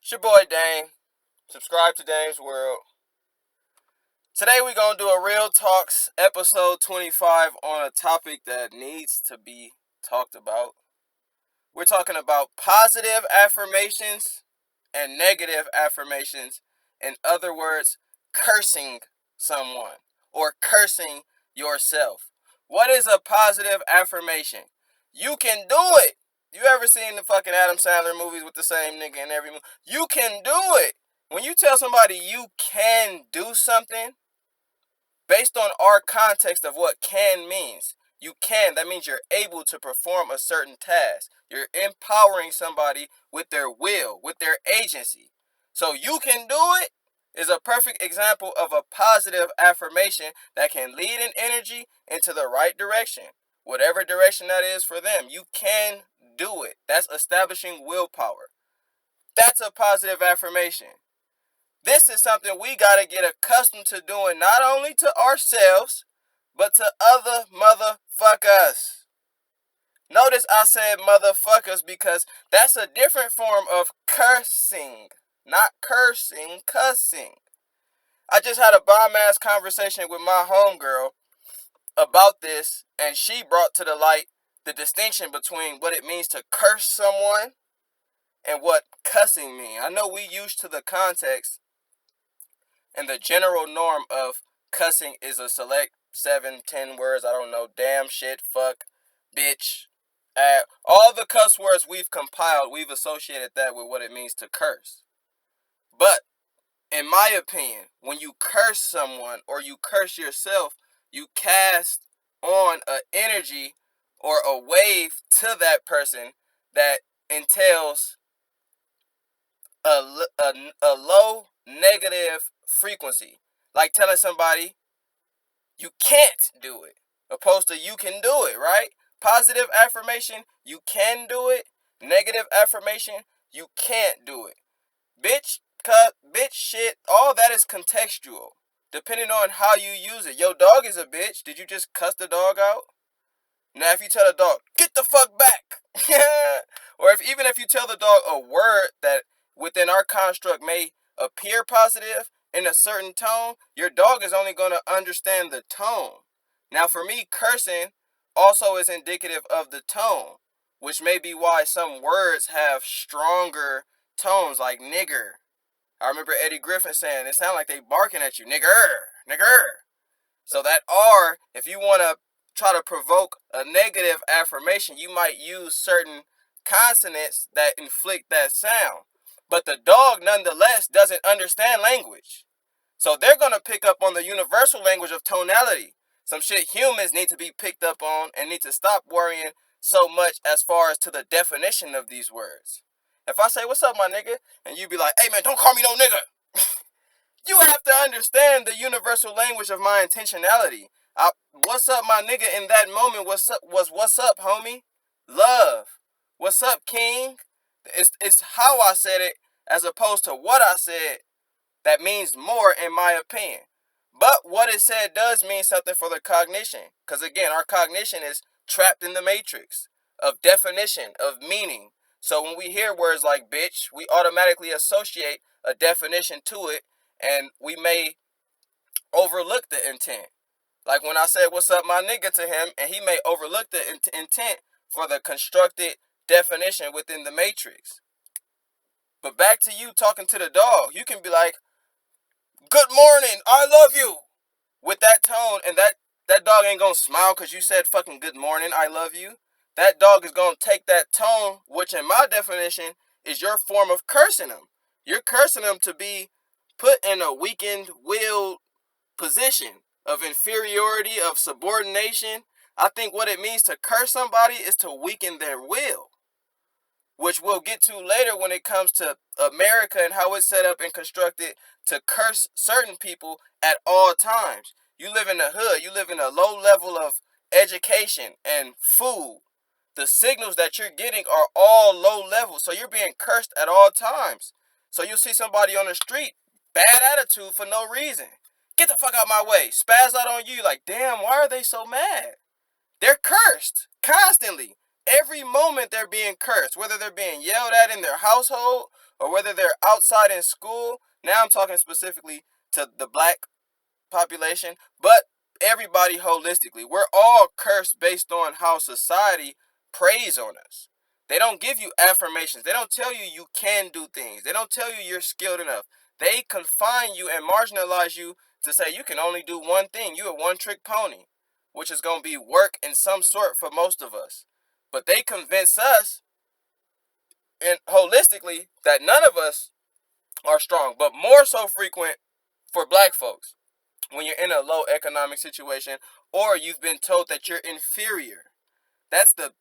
It's your boy Dane. Subscribe to Dane's World. Today we're going to do a Real Talks episode 25 on a topic that needs to be talked about. We're talking about positive affirmations and negative affirmations. In other words, cursing someone or cursing yourself. What is a positive affirmation? You can do it. You ever seen the fucking Adam Sandler movies with the same nigga in every movie? You can do it. When you tell somebody you can do something, based on our context of what can means, you can, that means you're able to perform a certain task. You're empowering somebody with their will, with their agency. So you can do it is a perfect example of a positive affirmation that can lead an energy into the right direction. Whatever direction that is for them, you can do it. That's establishing willpower. That's a positive affirmation. This is something we got to get accustomed to doing not only to ourselves, but to other motherfuckers. Notice I said motherfuckers because that's a different form of cursing. Not cursing, cussing. I just had a bomb-ass conversation with my homegirl about this, and she brought to the light the distinction between what it means to curse someone and what cussing means. I know we used to the context and the general norm of cussing is a select 7-10 words. I don't know. Damn, shit, fuck, bitch. All the cuss words we've compiled, we've associated that with what it means to curse. But, in my opinion, when you curse someone or you curse yourself, you cast on an energy or a wave to that person that entails a low negative frequency. Like telling somebody you can't do it, opposed to you can do it, right? Positive affirmation, you can do it. Negative affirmation, you can't do it. Bitch, cut, bitch, shit, all that is contextual, depending on how you use it. Your dog is a bitch. Did you just cuss the dog out? Now, if you tell the dog, get the fuck back, or even if you tell the dog a word that within our construct may appear positive in a certain tone, your dog is only going to understand the tone. Now, for me, cursing also is indicative of the tone, which may be why some words have stronger tones, like nigger. I remember Eddie Griffin saying, it sounds like they barking at you, nigger, nigger. So that R, if you want to try to provoke a negative affirmation, you might use certain consonants that inflict that sound. But the dog, nonetheless, doesn't understand language. So they're going to pick up on the universal language of tonality. Some shit humans need to be picked up on and need to stop worrying so much as far as to the definition of these words. If I say, what's up, my nigga? And you be like, hey, man, don't call me no nigga. You have to understand the universal language of my intentionality. What's up, my nigga, in that moment was what's up, homie? Love. What's up, king? It's how I said it as opposed to what I said that means more in my opinion. But what it said does mean something for the cognition. Because again, our cognition is trapped in the matrix of definition, of meaning. So when we hear words like bitch, we automatically associate a definition to it, and we may overlook the intent. Like when I said, what's up, my nigga, to him, and he may overlook the intent for the constructed definition within the matrix. But back to you talking to the dog. You can be like, good morning, I love you, with that tone, and that dog ain't gonna smile because you said fucking good morning, I love you. That dog is gonna take that tone, which in my definition is your form of cursing him. You're cursing him to be put in a weakened will position of inferiority, of subordination. I think what it means to curse somebody is to weaken their will, which we'll get to later when it comes to America and how it's set up and constructed to curse certain people at all times. You live in the hood, you live in a low level of education and food. The signals that you're getting are all low level, so you're being cursed at all times. So you'll see somebody on the street, bad attitude for no reason. Get the fuck out my way. Spaz out on you like, damn, why are they so mad? They're cursed constantly. Every moment they're being cursed, whether they're being yelled at in their household or whether they're outside in school. Now I'm talking specifically to the black population, but everybody holistically. We're all cursed based on how society preys on us. They don't give you affirmations. They don't tell you you can do things. They don't tell you you're skilled enough. They confine you and marginalize you to say you can only do one thing. You're a one-trick pony, which is going to be work in some sort for most of us. But they convince us and holistically that none of us are strong, but more so frequent for black folks when you're in a low economic situation or you've been told that you're inferior. That's the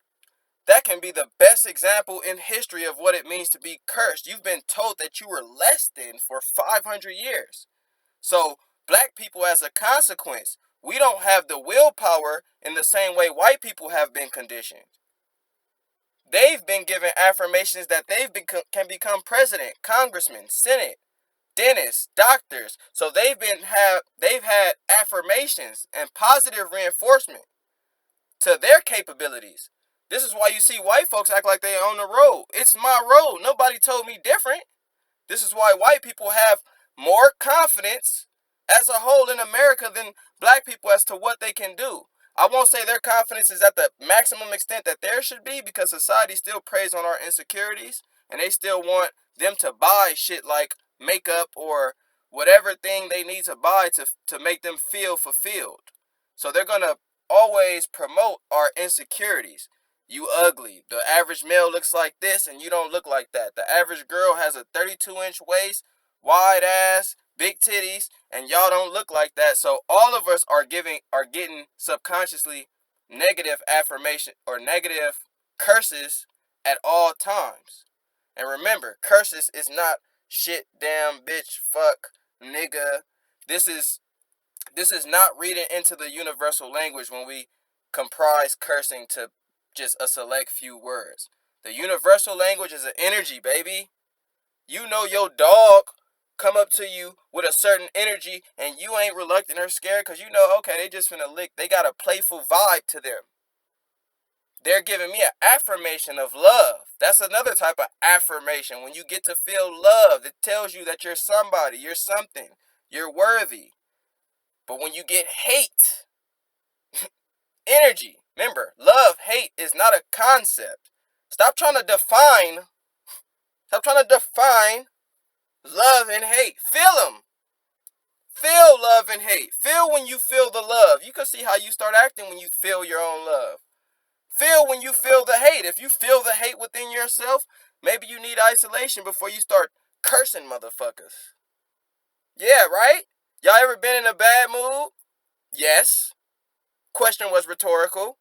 that can be the best example in history of what it means to be cursed. You've been told that you were less than for 500 years. So black people, as a consequence, we don't have the willpower in the same way white people have been conditioned. They've been given affirmations that can become president, congressman, senate, dentists, doctors. So they've had affirmations and positive reinforcement to their capabilities. This is why you see white folks act like they own the road. It's my road. Nobody told me different. This is why white people have more confidence as a whole in America than black people as to what they can do. I won't say their confidence is at the maximum extent that there should be because society still preys on our insecurities and they still want them to buy shit like makeup or whatever thing they need to buy to make them feel fulfilled. So they're going to always promote our insecurities. You ugly. The average male looks like this and you don't look like that. The average girl has a 32-inch waist, wide ass, big titties, and y'all don't look like that. So all of us are getting subconsciously negative affirmation or negative curses at all times. And remember, curses is not shit, damn, bitch, fuck, nigga. This is not reading into the universal language when we comprise cursing to just a select few words. The universal language is an energy, baby. You know your dog come up to you with a certain energy and you ain't reluctant or scared because you know, okay, they just finna lick. They got a playful vibe to them. They're giving me an affirmation of love. That's another type of affirmation. When you get to feel love, it tells you that you're somebody, you're something, you're worthy. But when you get hate, energy, remember, love, hate is not a concept. Stop trying to define love and hate. Feel them. Feel love and hate. Feel when you feel the love. You can see how you start acting when you feel your own love. Feel when you feel the hate. If you feel the hate within yourself, maybe you need isolation before you start cursing motherfuckers. Yeah, right? Y'all ever been in a bad mood? Yes. Question was rhetorical.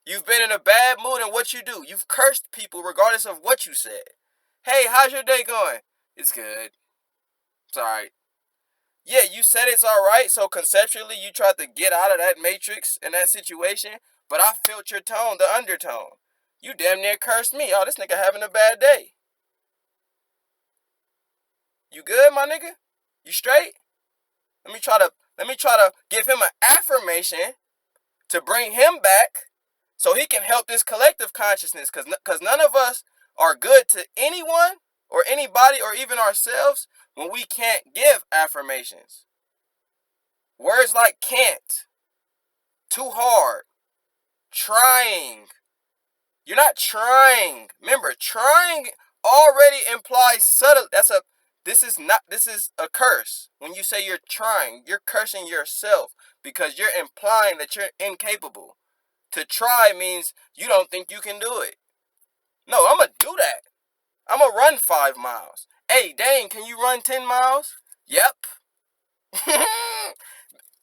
You've been in a bad mood and what you do? You've cursed people regardless of what you said. Hey, how's your day going? It's good. It's alright. Yeah, you said it's alright, so conceptually you tried to get out of that matrix in that situation, but I felt your tone, the undertone. You damn near cursed me. Oh, this nigga having a bad day. You good, my nigga? You straight? Let me try to give him an affirmation to bring him back so he can help this collective consciousness cuz none of us are good to anyone or anybody or even ourselves when we can't give affirmations. Words like can't, too hard, trying. You're not trying. Remember, trying already implies subtle. This is a curse. When you say you're trying, you're cursing yourself because you're implying that you're incapable. To try means you don't think you can do it. No, I'm going to do that. I'm going to run 5 miles. Hey, dang, can you run 10 miles? Yep.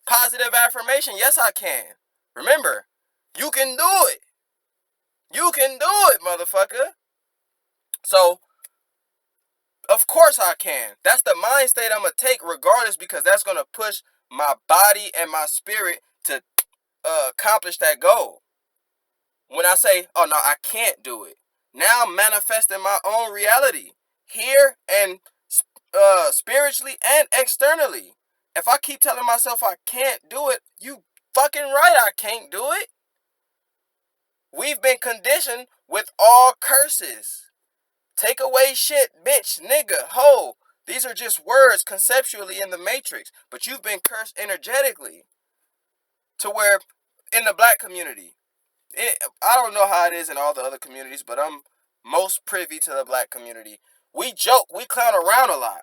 Positive affirmation. Yes, I can. Remember, you can do it. You can do it, motherfucker. So, of course I can. That's the mind state I'm going to take regardless because that's going to push my body and my spirit to accomplish that goal. When I say, oh no, I can't do it. Now I'm manifesting my own reality here and spiritually and externally. If I keep telling myself I can't do it, you fucking right I can't do it. We've been conditioned with all curses. Take away shit, bitch, nigga, hoe. These are just words conceptually in the matrix, but you've been cursed energetically to where in the black community, I don't know how it is in all the other communities, but I'm most privy to the black community. We joke, we clown around a lot,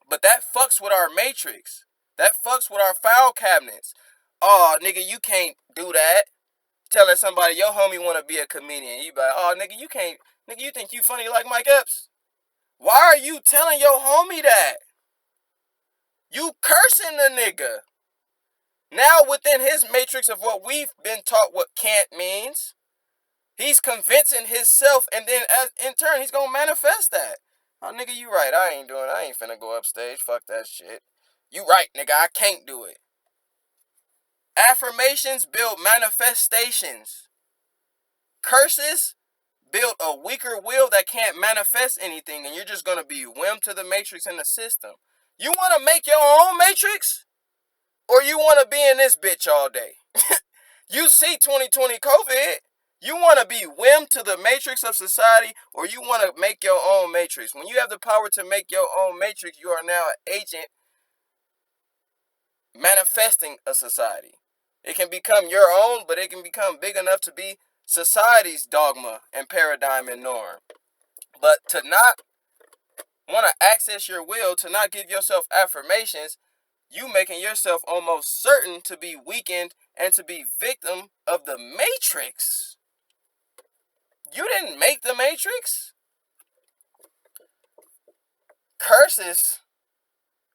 but that fucks with our matrix. That fucks with our file cabinets. Oh, nigga, you can't do that. Telling somebody your homie want to be a comedian, you be like, oh, nigga, you can't. Nigga, you think you funny like Mike Epps? Why are you telling your homie that? You cursing the nigga. Now within his matrix of what we've been taught what can't means, he's convincing himself, and then in turn he's gonna manifest that. Oh, nigga, you right. I ain't finna go upstage. Fuck that shit. You right, nigga. I can't do it. Affirmations build manifestations. Curses build a weaker will that can't manifest anything, and you're just gonna be whim to the matrix in the system. You wanna make your own matrix? Or you wanna be in this bitch all day? You see 2020 COVID. You want to be whim to the matrix of society, or you want to make your own matrix? When you have the power to make your own matrix, you are now an agent manifesting a society. It can become your own, but it can become big enough to be society's dogma and paradigm and norm. But to not want to access your will, to not give yourself affirmations, you making yourself almost certain to be weakened and to be victim of the matrix. You didn't make the matrix. Curses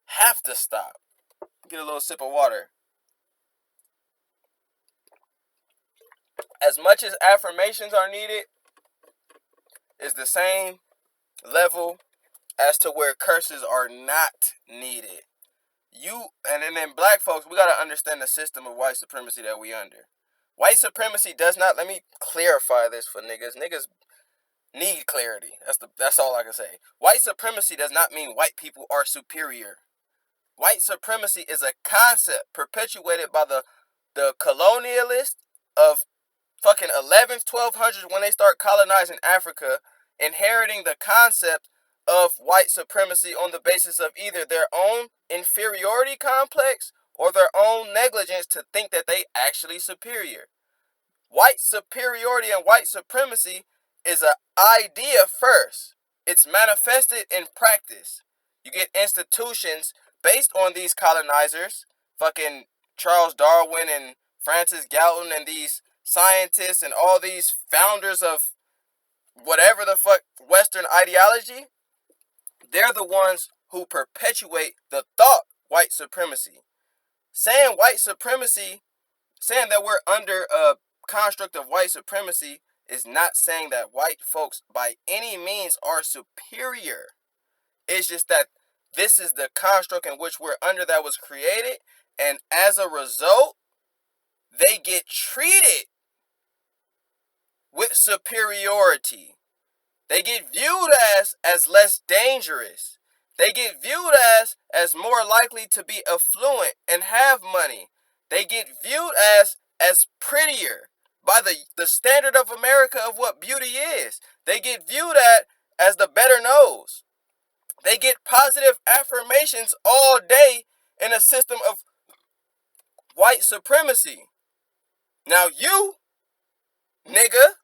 have to stop. Get a little sip of water. As much as affirmations are needed, is the same level as to where curses are not needed. And then black folks, we gotta understand the system of white supremacy that we under. White supremacy does not, let me clarify this for niggas. Niggas need clarity. That's all I can say. White supremacy does not mean white people are superior. White supremacy is a concept perpetuated by the colonialists of fucking 11th, 1200s when they start colonizing Africa, inheriting the concept of white supremacy on the basis of either their own inferiority complex or their own negligence to think that they actually superior. White superiority and white supremacy is an idea first. It's manifested in practice. You get institutions based on these colonizers, fucking Charles Darwin and Francis Galton and these scientists and all these founders of whatever the fuck Western ideology. They're the ones who perpetuate the thought white supremacy. Saying white supremacy, saying that we're under a construct of white supremacy is not saying that white folks by any means are superior. It's just that this is the construct in which we're under that was created, and as a result, they get treated with superiority. They get viewed as less dangerous. They get viewed as more likely to be affluent and have money. They get viewed as prettier by the standard of America of what beauty is. They get viewed as the better nose. They get positive affirmations all day in a system of white supremacy. Now you, nigga,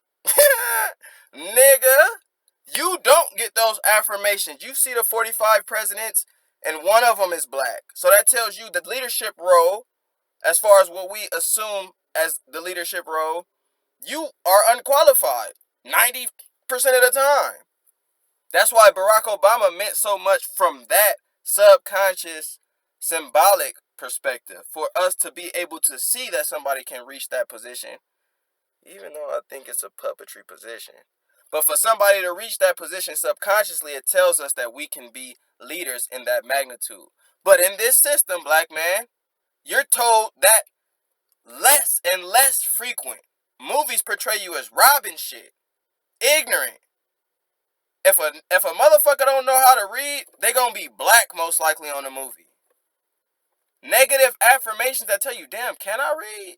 nigga, you don't get those affirmations. You see the 45 presidents and one of them is black. So that tells you the leadership role, as far as what we assume as the leadership role, you are unqualified 90% of the time. That's why Barack Obama meant so much from that subconscious symbolic perspective, for us to be able to see that somebody can reach that position, even though I think it's a puppetry position. But for somebody to reach that position subconsciously, it tells us that we can be leaders in that magnitude. But in this system, black man, you're told that less and less frequent. Movies portray you as robbing shit, ignorant. If a motherfucker don't know how to read, they gonna be black most likely on the movie. Negative affirmations that tell you, damn, can I read?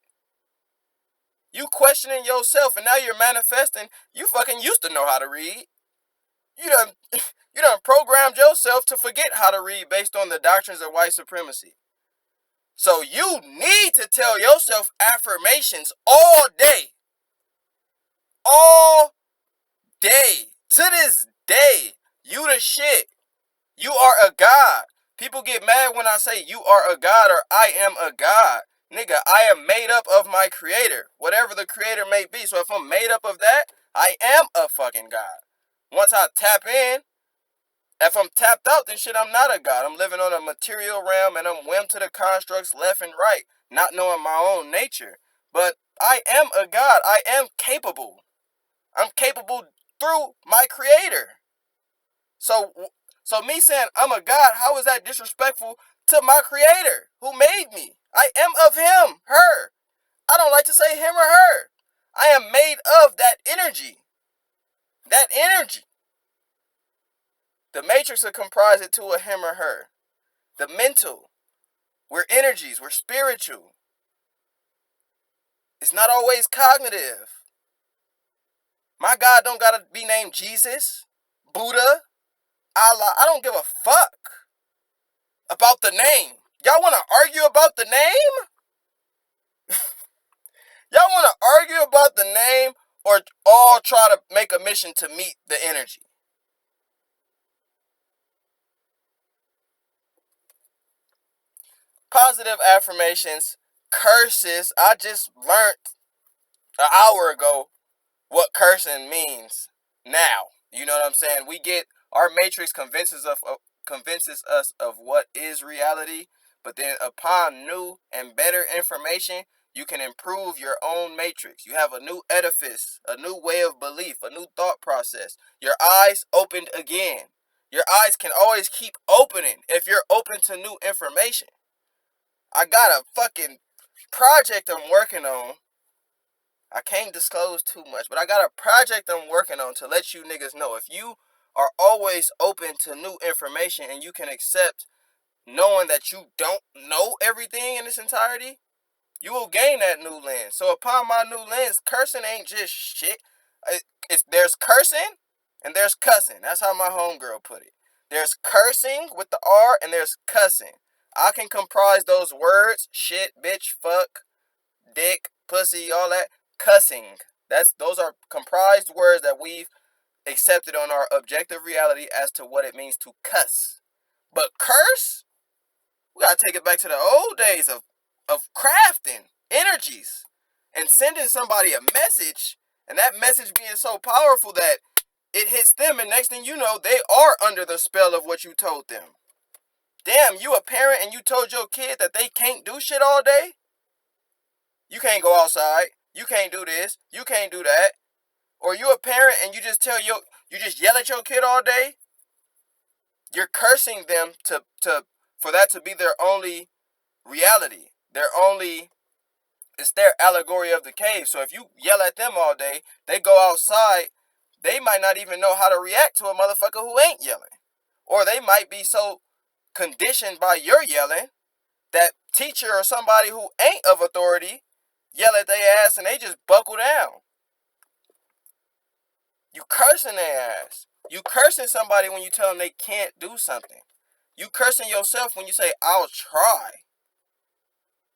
You questioning yourself, and now you're manifesting. You fucking used to know how to read. You done, you done programmed yourself to forget how to read based on the doctrines of white supremacy. So you need to tell yourself affirmations all day. All day. To this day. You the shit. You are a god. People get mad when I say you are a god or I am a god. Nigga, I am made up of my creator. Whatever the creator may be. So if I'm made up of that, I am a fucking god. Once I tap in, if I'm tapped out, then shit, I'm not a god. I'm living on a material realm and I'm whim to the constructs left and right, not knowing my own nature. But I am a god. I am capable. I'm capable through my creator. So me saying I'm a god, how is that disrespectful to my creator who made me? I am of him, her. I don't like to say him or her. I am made of that energy. That energy. The matrix will comprise it to a him or her. The mental. We're energies. We're spiritual. It's not always cognitive. My God don't gotta be named Jesus, Buddha, Allah. I don't give a fuck about the name. Y'all want to argue about the name? Y'all want to argue about the name or all try to make a mission to meet the energy? Positive affirmations, curses. I just learned an hour ago what cursing means now. You know what I'm saying? We get our matrix convinces us of what is reality, but then upon new and better information, you can improve your own matrix. You have a new edifice, a new way of belief, a new thought process. Your eyes opened again. Your eyes can always keep opening if you're open to new information. I got a fucking project I'm working on. I can't disclose too much, but I got a project I'm working on to let you niggas know. If you are always open to new information and you can accept knowing that you don't know everything in its entirety, you will gain that new lens. So upon my new lens, cursing ain't just shit. There's cursing and there's cussing. That's how my homegirl put it. There's cursing with the R and there's cussing. I can comprise those words, shit, bitch, fuck, dick, pussy, all that, cussing. Those are comprised words that we've accepted on our objective reality as to what it means to cuss. But curse, we gotta take it back to the old days of crafting energies and sending somebody a message, and that message being so powerful that it hits them, and next thing you know, they are under the spell of what you told them. Damn, you a parent and you told your kid that they can't do shit all day? You can't go outside. You can't do this. You can't do that. Or you a parent and you just you just yell at your kid all day? You're cursing them for that to be their only reality. It's their allegory of the cave. So if you yell at them all day, they go outside, they might not even know how to react to a motherfucker who ain't yelling. Or they might be so conditioned by your yelling that teacher or somebody who ain't of authority yell at their ass and they just buckle down. You cursing their ass. You cursing somebody when you tell them they can't do something. You cursing yourself when you say, I'll try.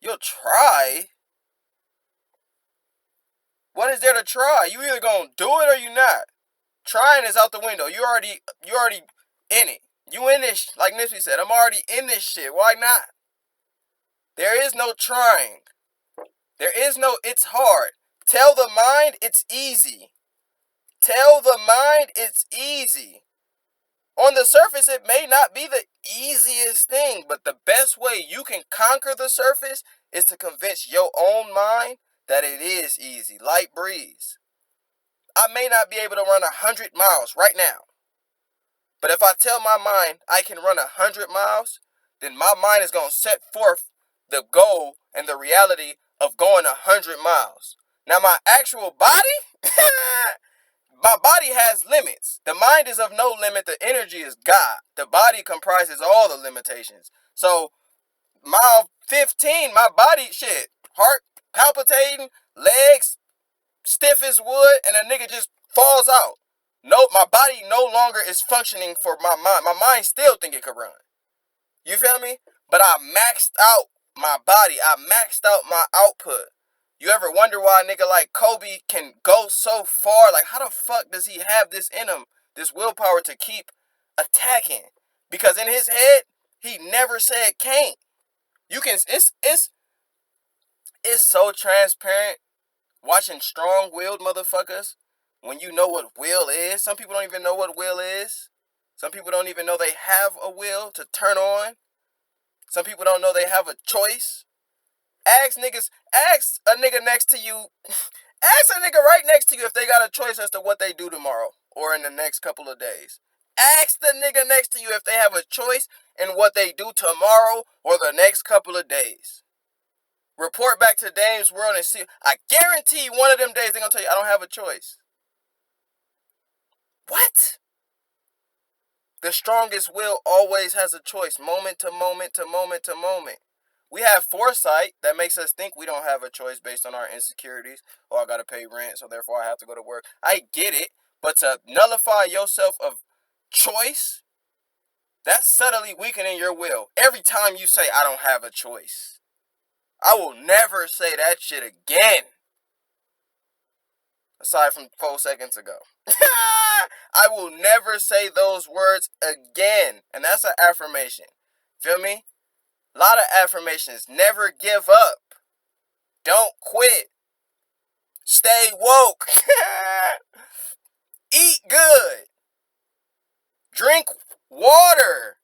You'll try? What is there to try? You either gonna do it or you not. Trying is out the window. You already in it. You in this, like Nipsey said, I'm already in this shit. Why not? There is no trying. There is no it's hard. Tell the mind it's easy. Tell the mind it's easy. On the surface, it may not be the easiest thing, but the best way you can conquer the surface is to convince your own mind that it is easy. Light breeze. I may not be able to run 100 miles right now, but if I tell my mind I can run 100 miles, then my mind is going to set forth the goal and the reality of going 100 miles. Now, my actual body, my body has limits. The mind is of no limit. The energy is God. The body comprises all the limitations. So, mile 15, my body, shit, heart palpitating, legs stiff as wood and a nigga just falls out. No, my body no longer is functioning for my mind. My mind still think it could run. You feel me? But I maxed out my body. I maxed out my output. You ever wonder why a nigga like Kobe can go so far? Like, how the fuck does he have this in him? This willpower to keep attacking? Because in his head, he never said can't. You can, it's so transparent watching strong-willed motherfuckers when you know what will is. Some people don't even know what will is. Some people don't even know they have a will to turn on. Some people don't know they have a choice. Ask a nigga next to you, ask a nigga right next to you if they got a choice as to what they do tomorrow or in the next couple of days. Ask the nigga next to you if they have a choice in what they do tomorrow or the next couple of days. Report back to Dame's World and see. I guarantee one of them days they're going to tell you, I don't have a choice. What? The strongest will always has a choice, moment to moment to moment to moment. We have foresight that makes us think we don't have a choice based on our insecurities. Oh, I got to pay rent, so therefore I have to go to work. I get it, but to nullify yourself of choice, that's subtly weakening your will. Every time you say, I don't have a choice, I will never say that shit again. Aside from 4 seconds ago. I will never say those words again. And that's an affirmation. Feel me? A lot of affirmations. Never give up. Don't quit. Stay woke. Eat good. Drink water.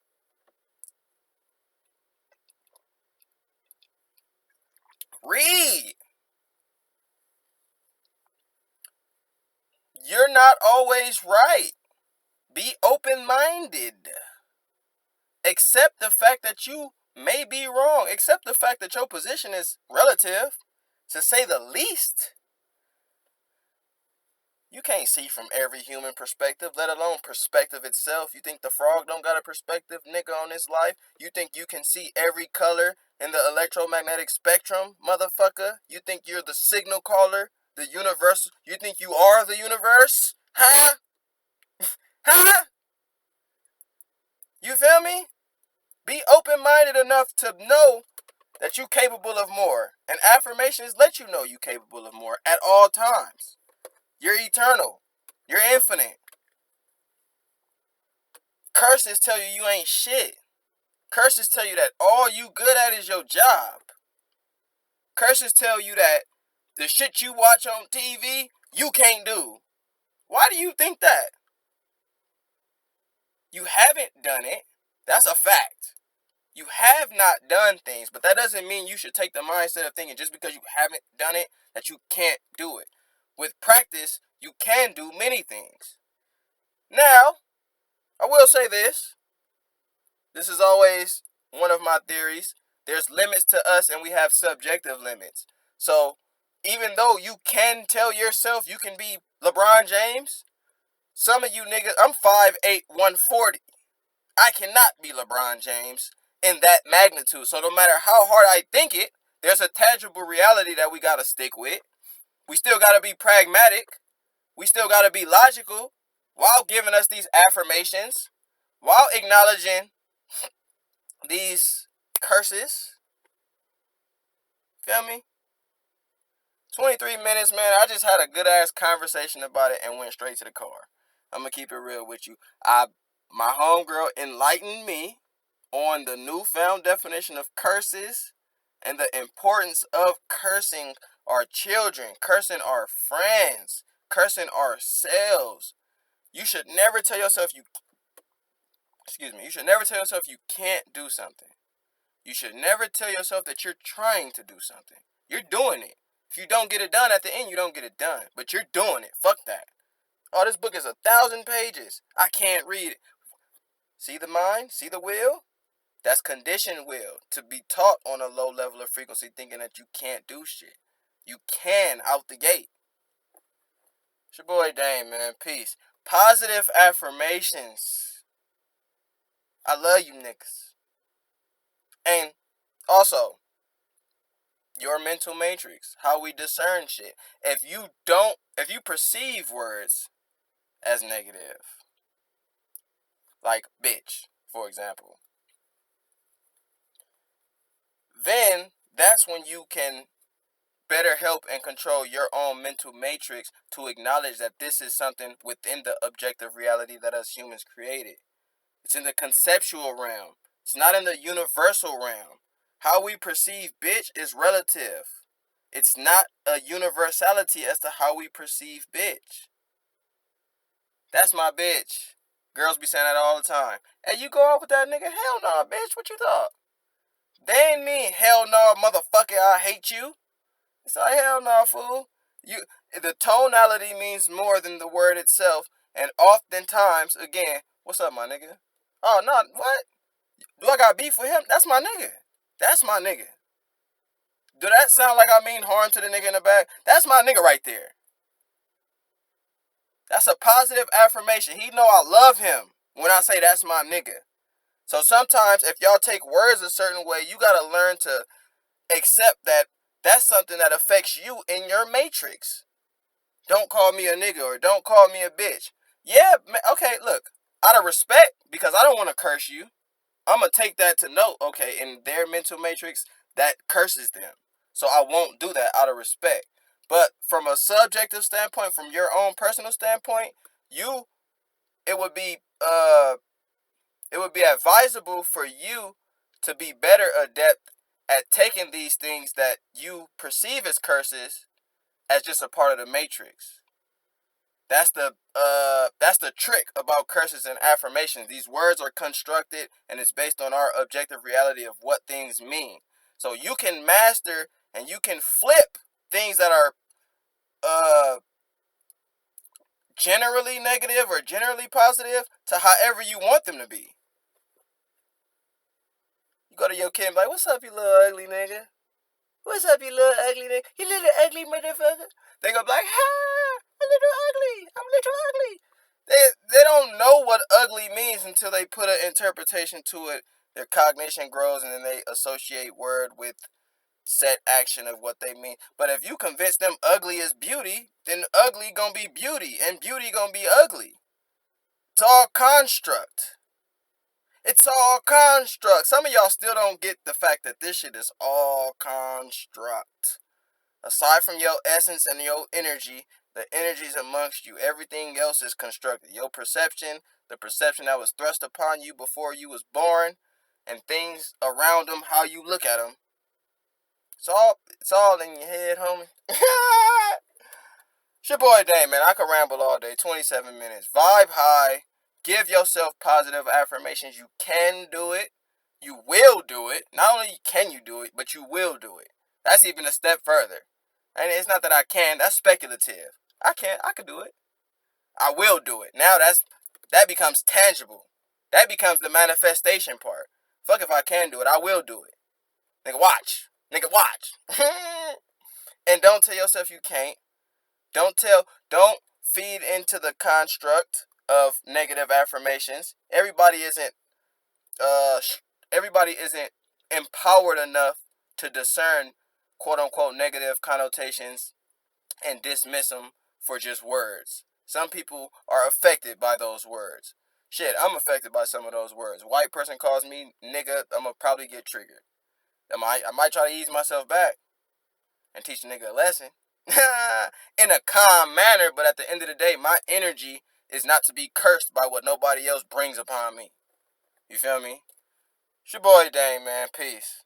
Read. You're not always right. Be open-minded. Accept the fact that you may be wrong. Accept the fact that your position is relative, to say the least. You can't see from every human perspective, let alone perspective itself. You think the frog don't got a perspective, nigga, on this life? You think you can see every color in the electromagnetic spectrum, motherfucker? You think you're the signal caller, the universe? You think you are the universe? Huh? Huh? You feel me? Be open-minded enough to know that you're capable of more. And affirmations let you know you're capable of more at all times. You're eternal. You're infinite. Curses tell you you ain't shit. Curses tell you that all you good at is your job. Curses tell you that the shit you watch on TV, you can't do. Why do you think that? You haven't done it. That's a fact. You have not done things, but that doesn't mean you should take the mindset of thinking just because you haven't done it that you can't do it. With practice, you can do many things. Now, I will say this. This is always one of my theories. There's limits to us and we have subjective limits. So, even though you can tell yourself you can be LeBron James, some of you niggas, I'm 5'8", 140. I cannot be LeBron James in that magnitude. So no matter how hard I think it, there's a tangible reality that we gotta stick with. We still gotta be pragmatic. We still gotta be logical while giving us these affirmations, while acknowledging these curses. Feel me? 23 minutes, man. I just had a good ass conversation about it and went straight to the car. I'm gonna keep it real with you. My homegirl enlightened me on the newfound definition of curses and the importance of cursing our children, cursing our friends, cursing ourselves. You should never tell yourself you should never tell yourself you can't do something. You should never tell yourself that you're trying to do something. You're doing it. If you don't get it done at the end, you don't get it done. But you're doing it. Fuck that. Oh, this book is 1,000 pages. I can't read it. See the mind? See the will? That's conditioned will. To be taught on a low level of frequency thinking that you can't do shit. You can out the gate. It's your boy Dame, man. Peace. Positive affirmations. I love you niggas. And also, your mental matrix, how we discern shit. If you perceive words as negative, like bitch, for example, then that's when you can better help and control your own mental matrix to acknowledge that this is something within the objective reality that us humans created. It's in the conceptual realm. It's not in the universal realm. How we perceive bitch is relative. It's not a universality as to how we perceive bitch. That's my bitch. Girls be saying that all the time. Hey, you go out with that nigga? Hell no, bitch. What you thought? They ain't mean hell no, motherfucker. I hate you. It's like hell no, fool. The tonality means more than the word itself, and oftentimes, again, what's up, my nigga? Oh no, what? Do I got beef with him? That's my nigga. That's my nigga. Do that sound like I mean harm to the nigga in the back? That's my nigga right there. That's a positive affirmation. He know I love him when I say that's my nigga. So sometimes if y'all take words a certain way, you gotta learn to accept that that's something that affects you in your matrix. Don't call me a nigga or don't call me a bitch. Yeah, okay, look, out of respect, because I don't want to curse you, I'm going to take that to note, okay, in their mental matrix, that curses them. So I won't do that out of respect. But from a subjective standpoint, from your own personal standpoint, you, it would be, it would be advisable for you to be better adept at taking these things that you perceive as curses as just a part of the matrix. That's the trick about curses and affirmations. These words are constructed and it's based on our objective reality of what things mean. So you can master and you can flip things that are uh generally negative or generally positive to however you want them to be. You go to your kid and be like, "What's up, you little ugly nigga? What's up, you little ugly nigga? You little ugly motherfucker." They gonna be like, "Ha, I'm a little ugly. I'm a little ugly." They don't know what ugly means until they put an interpretation to it. Their cognition grows and then they associate word with set action of what they mean. But if you convince them ugly is beauty, then ugly gonna be beauty and beauty gonna be ugly. It's all construct. It's all construct. Some of y'all still don't get the fact that this shit is all construct. Aside from your essence and your energy, the energies amongst you, everything else is constructed. Your perception, the perception that was thrust upon you before you was born, and things around them, how you look at them. It's all in your head, homie. It's your boy Dane, man. I could ramble all day. 27 minutes. Vibe high. Give yourself positive affirmations. You can do it. You will do it. Not only can you do it, but you will do it. That's even a step further. And it's not that I can. That's speculative. I can. I can do it. I will do it. Now that becomes tangible. That becomes the manifestation part. Fuck if I can do it. I will do it. Nigga, watch. Nigga, watch. And don't tell yourself you can't. Don't feed into the construct of negative affirmations. Uh everybody isn't empowered enough to discern quote unquote negative connotations and dismiss them for just words. Some people are affected by those words. Shit, I'm affected by some of those words. White person calls me nigga, I'm gonna probably get triggered. I might try to ease myself back and teach the nigga a lesson. In a calm manner, but at the end of the day, my energy is not to be cursed by what nobody else brings upon me. You feel me? It's your boy Dane, man. Peace.